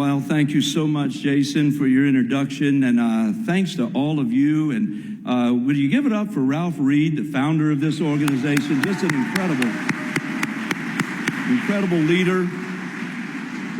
Well, thank you so much, Jason, for your introduction, and thanks to all of you. And would you give it up for Ralph Reed, the founder of this organization? Just an incredible leader.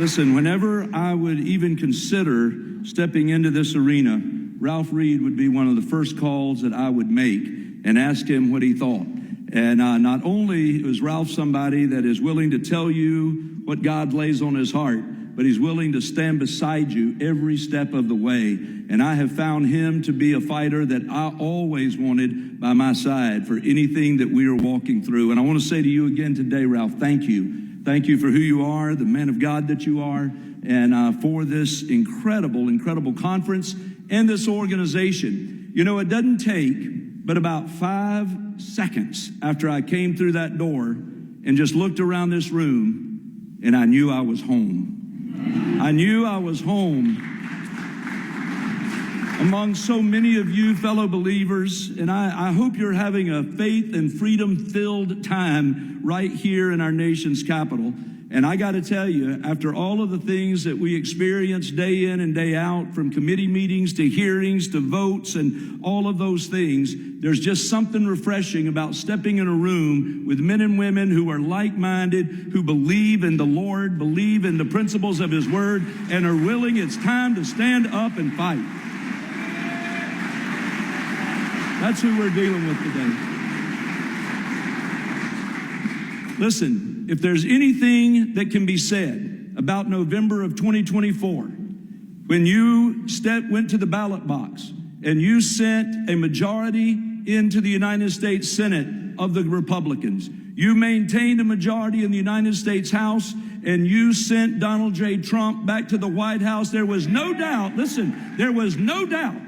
Listen, whenever I would even consider stepping into this arena, Ralph Reed would be one of the first calls that I would make and ask him what he thought. And not only is Ralph somebody that is willing to tell you what God lays on his heart, but he's willing to stand beside you every step of the way. And I have found him to be a fighter that I always wanted by my side for anything that we are walking through. And I want to say to you again today, Ralph, thank you. Thank you for who you are, the man of God that you are, and for this incredible conference and this organization. You know, it doesn't take but about 5 seconds after I came through that door and just looked around this room, and I knew I was home. I knew I was home among so many of you fellow believers, and I hope you're having a faith and freedom-filled time right here in our nation's capital. And I got to tell you, after all of the things that we experience day in and day out, from committee meetings to hearings to votes and all of those things, there's just something refreshing about stepping in a room with men and women who are like-minded, who believe in the Lord, believe in the principles of His Word, and are willing. It's time to stand up and fight. That's who we're dealing with today. Listen. If there's anything that can be said about November of 2024, when you went to the ballot box and you sent a majority into the United States Senate of the Republicans, you maintained a majority in the United States House, and you sent Donald J. Trump back to the White House, there was no doubt, there was no doubt,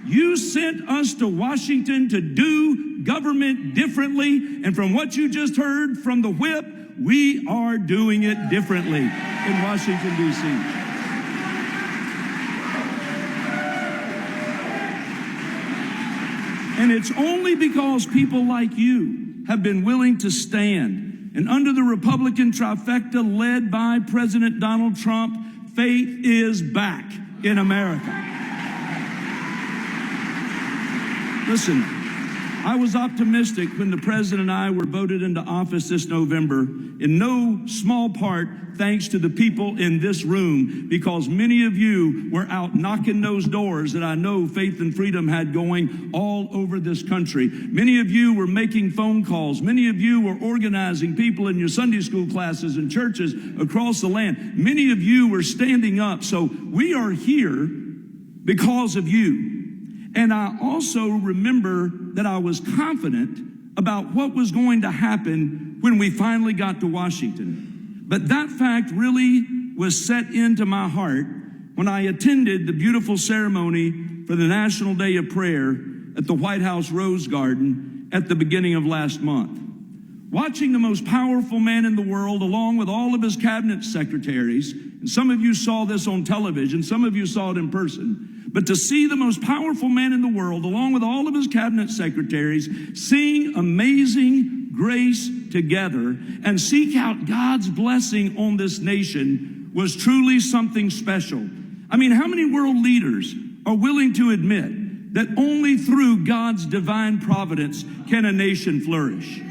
you sent us to Washington to do government differently. And from what you just heard from the whip, we are doing it differently in Washington, D.C. And it's only because people like you have been willing to stand. And under the Republican trifecta led by President Donald Trump, faith is back in America. Listen, I was optimistic when the president and I were voted into office this November, in no small part thanks to the people in this room, because many of you were out knocking those doors that I know Faith and Freedom had going all over this country. Many of you were making phone calls. Many of you were organizing people in your Sunday school classes and churches across the land. Many of you were standing up. So we are here because of you. And I also remember that I was confident about what was going to happen when we finally got to Washington. But that fact really was set into my heart when I attended the beautiful ceremony for the National Day of Prayer at the White House Rose Garden at the beginning of last month. Watching the most powerful man in the world, along with all of his cabinet secretaries, and some of you saw this on television, some of you saw it in person, but to see the most powerful man in the world, along with all of his cabinet secretaries, sing Amazing Grace together and seek out God's blessing on this nation was truly something special. I mean, how many world leaders are willing to admit that only through God's divine providence can a nation flourish?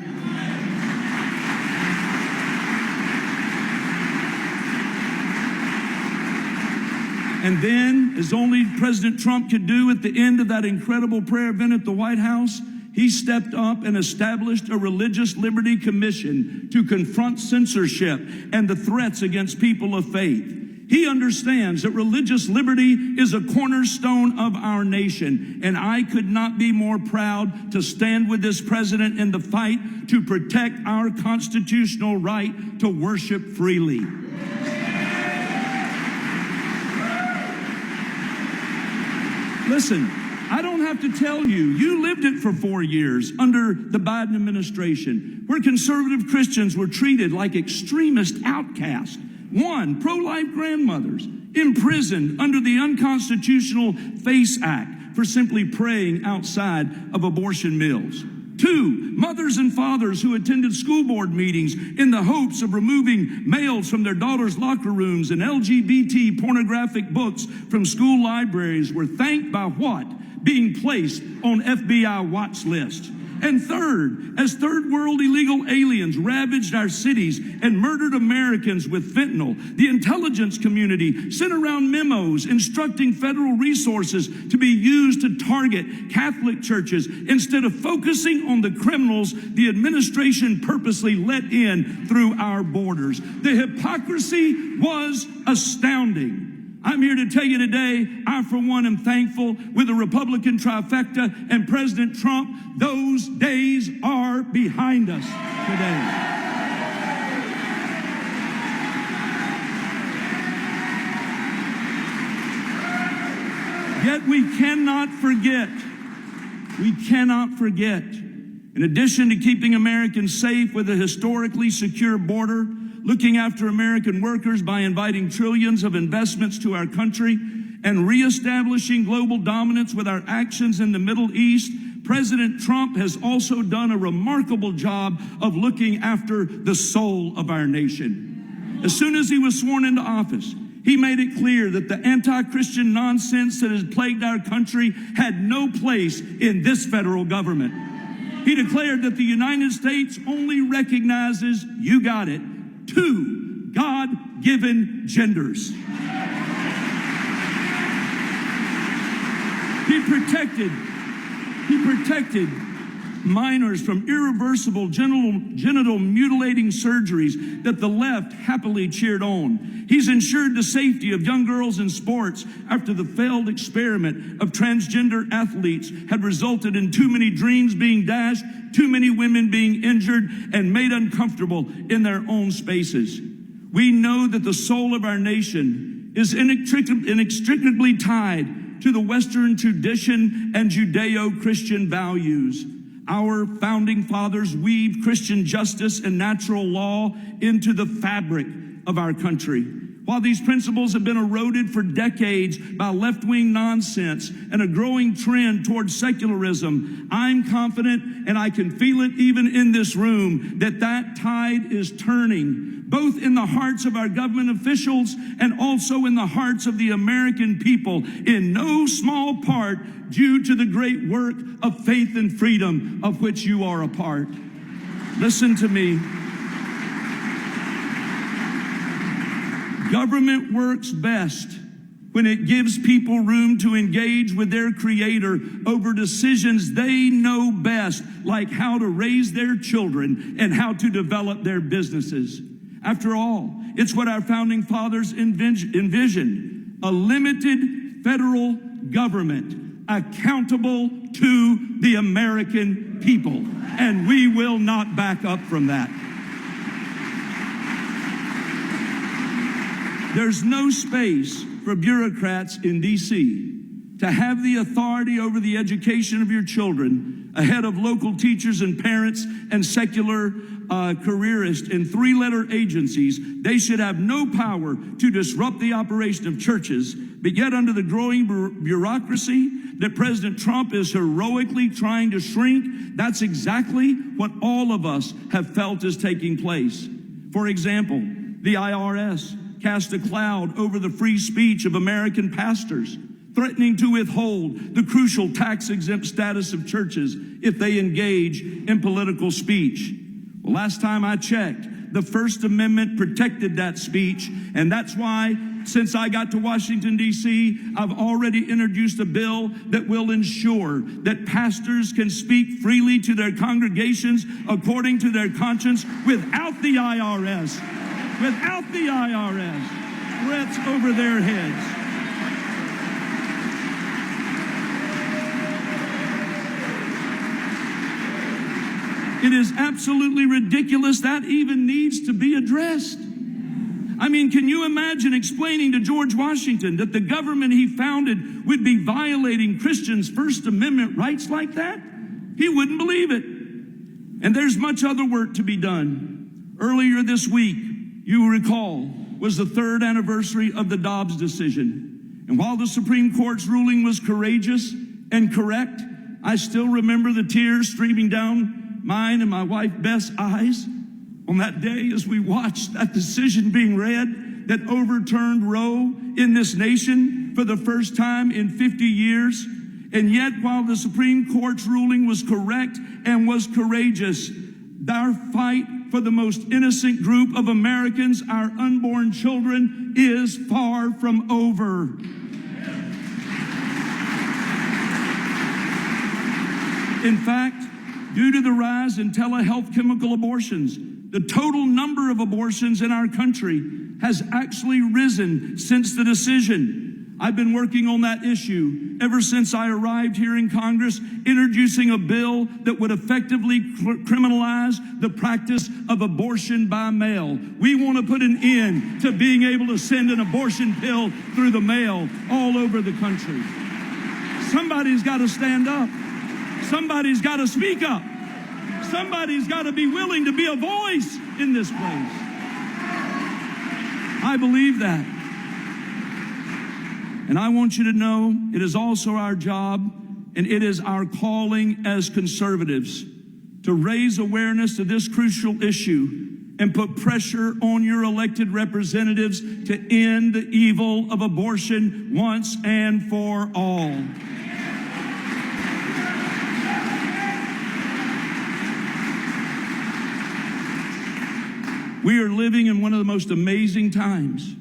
And then, as only President Trump could do at the end of that incredible prayer event at the White House, he stepped up and established a Religious Liberty Commission to confront censorship and the threats against people of faith. He understands that religious liberty is a cornerstone of our nation, and I could not be more proud to stand with this president in the fight to protect our constitutional right to worship freely. Listen, I don't have to tell you, you lived it for 4 years under the Biden administration, where conservative Christians were treated like extremist outcasts. One, pro-life grandmothers imprisoned under the unconstitutional FACE Act for simply praying outside of abortion mills. 2, mothers and fathers who attended school board meetings in the hopes of removing males from their daughters' locker rooms and LGBT pornographic books from school libraries were thanked by what? Being placed on FBI watch list. And third, as third world illegal aliens ravaged our cities and murdered Americans with fentanyl, the intelligence community sent around memos instructing federal resources to be used to target Catholic churches instead of focusing on the criminals the administration purposely let in through our borders. The hypocrisy was astounding. I'm here to tell you today, I for one am thankful with the Republican trifecta and President Trump, those days are behind us today. Yet we cannot forget, in addition to keeping Americans safe with a historically secure border, looking after American workers by inviting trillions of investments to our country, and reestablishing global dominance with our actions in the Middle East, President Trump has also done a remarkable job of looking after the soul of our nation. As soon as he was sworn into office, he made it clear that the anti-Christian nonsense that has plagued our country had no place in this federal government. He declared that the United States only recognizes, you got it, 2 God-given genders. He protected minors from irreversible genital mutilating surgeries that the left happily cheered on. He's ensured the safety of young girls in sports after the failed experiment of transgender athletes had resulted in too many dreams being dashed, too many women being injured and made uncomfortable in their own spaces. We know that the soul of our nation is inextricably tied to the Western tradition and Judeo-Christian values. Our founding fathers weaved Christian justice and natural law into the fabric of our country. While these principles have been eroded for decades by left-wing nonsense and a growing trend towards secularism, I'm confident, and I can feel it even in this room, that that tide is turning, both in the hearts of our government officials and also in the hearts of the American people, in no small part due to the great work of faith and freedom of which you are a part. Listen to me. Government works best when it gives people room to engage with their Creator over decisions they know best, like how to raise their children and how to develop their businesses. After all, it's what our founding fathers envisioned: a limited federal government accountable to the American people. And we will not back up from that. There's no space for bureaucrats in D.C. to have the authority over the education of your children ahead of local teachers and parents and secular careerists in 3-letter agencies. They should have no power to disrupt the operation of churches, but yet under the growing bureaucracy that President Trump is heroically trying to shrink, that's exactly what all of us have felt is taking place. For example, the IRS cast a cloud over the free speech of American pastors, threatening to withhold the crucial tax-exempt status of churches if they engage in political speech. Well, last time I checked, the First Amendment protected that speech, and that's why, since I got to Washington, D.C., I've already introduced a bill that will ensure that pastors can speak freely to their congregations according to their conscience without the IRS. Without the IRS, threats over their heads. It is absolutely ridiculous that even needs to be addressed. I mean, can you imagine explaining to George Washington that the government he founded would be violating Christians' First Amendment rights like that? He wouldn't believe it. And there's much other work to be done. Earlier this week, you will recall, was the 3rd anniversary of the Dobbs decision. And while the Supreme Court's ruling was courageous and correct, I still remember the tears streaming down mine and my wife Beth's eyes on that day as we watched that decision being read that overturned Roe in this nation for the first time in 50 years. And yet, while the Supreme Court's ruling was correct and was courageous, our fight for the most innocent group of Americans, our unborn children, is far from over. In fact, due to the rise in telehealth chemical abortions, the total number of abortions in our country has actually risen since the decision. I've been working on that issue ever since I arrived here in Congress, introducing a bill that would effectively criminalize the practice of abortion by mail. We want to put an end to being able to send an abortion pill through the mail all over the country. Somebody's got to stand up. Somebody's got to speak up. Somebody's got to be willing to be a voice in this place. I believe that. And I want you to know it is also our job and it is our calling as conservatives to raise awareness to this crucial issue and put pressure on your elected representatives to end the evil of abortion once and for all. We are living in one of the most amazing times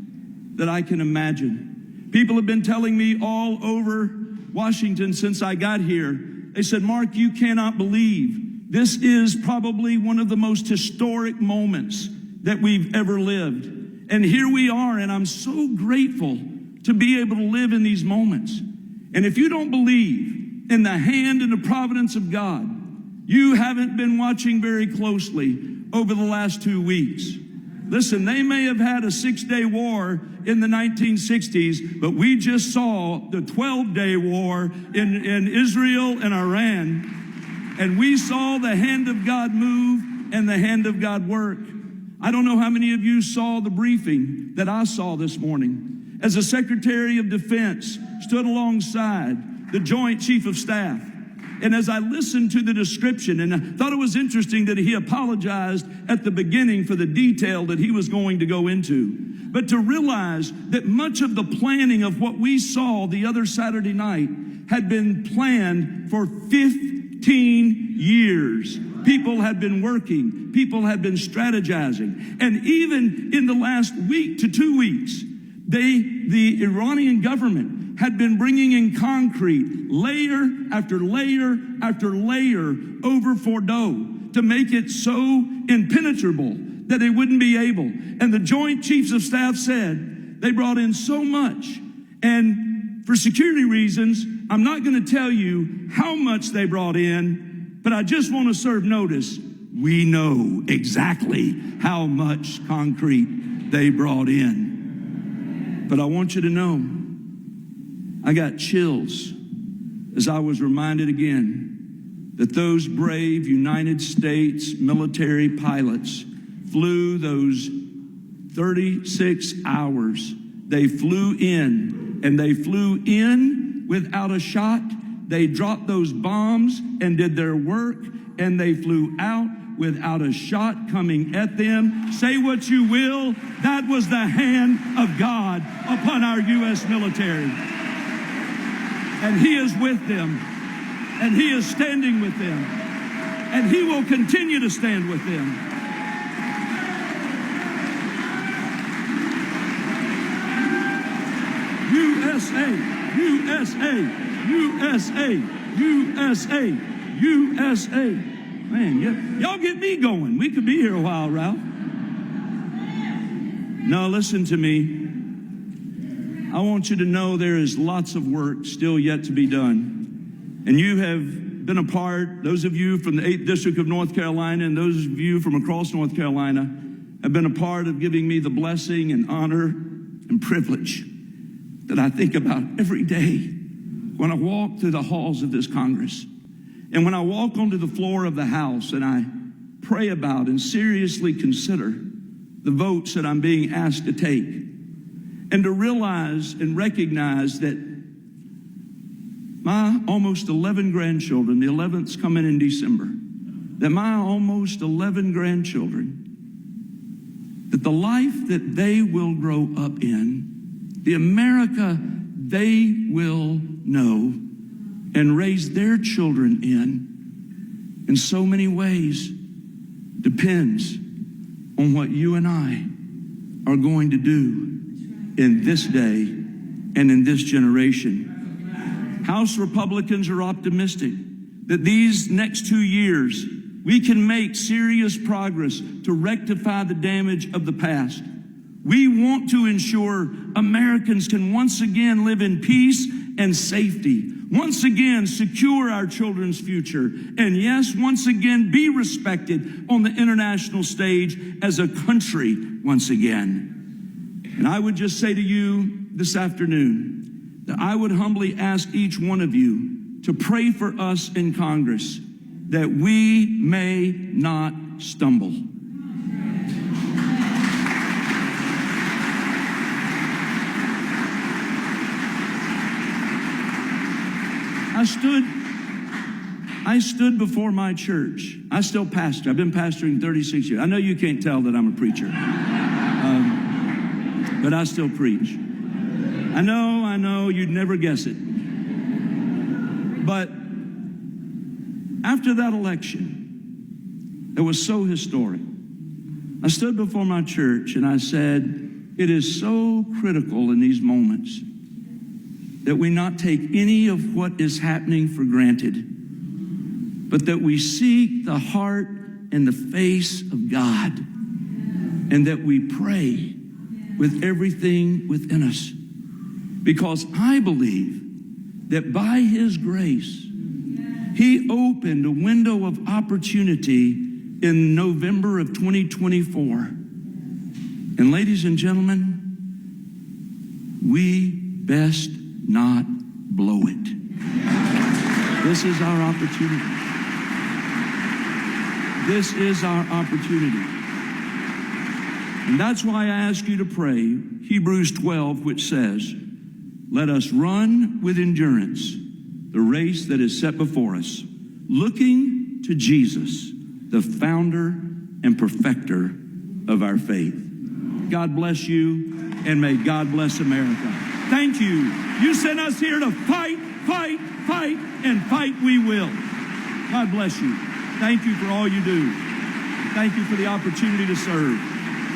that I can imagine. People have been telling me all over Washington since I got here. They said, Mark, you cannot believe this is probably one of the most historic moments that we've ever lived. And here we are, and I'm so grateful to be able to live in these moments. And if you don't believe in the hand and the providence of God, you haven't been watching very closely over the last 2 weeks. Listen, they may have had a 6-day war in the 1960s, but we just saw the 12-day war in Israel and Iran, and we saw the hand of God move and the hand of God work. I don't know how many of you saw the briefing that I saw this morning as the Secretary of Defense stood alongside the Joint Chief of Staff. And as I listened to the description, and I thought it was interesting that he apologized at the beginning for the detail that he was going to go into. But to realize that much of the planning of what we saw the other Saturday night had been planned for 15 years. People had been working. People had been strategizing. And even in the last week to 2 weeks, the Iranian government had been bringing in concrete layer after layer after layer over Fordo to make it so impenetrable that they wouldn't be able. And the Joint Chiefs of Staff said they brought in so much. And for security reasons, I'm not going to tell you how much they brought in, but I just want to serve notice. We know exactly how much concrete they brought in. But I want you to know, I got chills as I was reminded again that those brave United States military pilots flew those 36 hours. They flew in, and they flew in without a shot. They dropped those bombs and did their work, and they flew out without a shot coming at them. Say what you will, that was the hand of God upon our U.S. military. And he is with them, and he is standing with them, and he will continue to stand with them. USA, USA, USA, USA, USA. Man, y'all get me going. We could be here a while, Ralph. Now listen to me. I want you to know there is lots of work still yet to be done. And you have been a part, those of you from the 8th District of North Carolina and those of you from across North Carolina have been a part of giving me the blessing and honor and privilege that I think about every day when I walk through the halls of this Congress. And when I walk onto the floor of the House and I pray about and seriously consider the votes that I'm being asked to take, and to realize and recognize that my almost 11 grandchildren, the 11th's coming in December, that my almost 11 grandchildren, that the life that they will grow up in, the America they will know and raise their children in so many ways, depends on what you and I are going to do in this day and in this generation. House Republicans are optimistic that these next 2 years we can make serious progress to rectify the damage of the past. We want to ensure Americans can once again live in peace and safety, once again secure our children's future, and yes, once again be respected on the international stage as a country once again. And I would just say to you this afternoon that I would humbly ask each one of you to pray for us in Congress that we may not stumble. I stood before my church. I still pastor. I've been pastoring 36 years. I know you can't tell that I'm a preacher, but I still preach. I know, you'd never guess it. But after that election, it was so historic. I stood before my church and I said, it is so critical in these moments that we not take any of what is happening for granted, but that we seek the heart and the face of God, and that we pray with everything within us. Because I believe that by His grace, He opened a window of opportunity in November of 2024. And ladies and gentlemen, we best not blow it. This is our opportunity. This is our opportunity. And that's why I ask you to pray Hebrews 12, which says, let us run with endurance the race that is set before us, looking to Jesus, the founder and perfecter of our faith. God bless you, and may God bless America. Thank you. You sent us here to fight, fight, fight, and fight we will. God bless you. Thank you for all you do. Thank you for the opportunity to serve.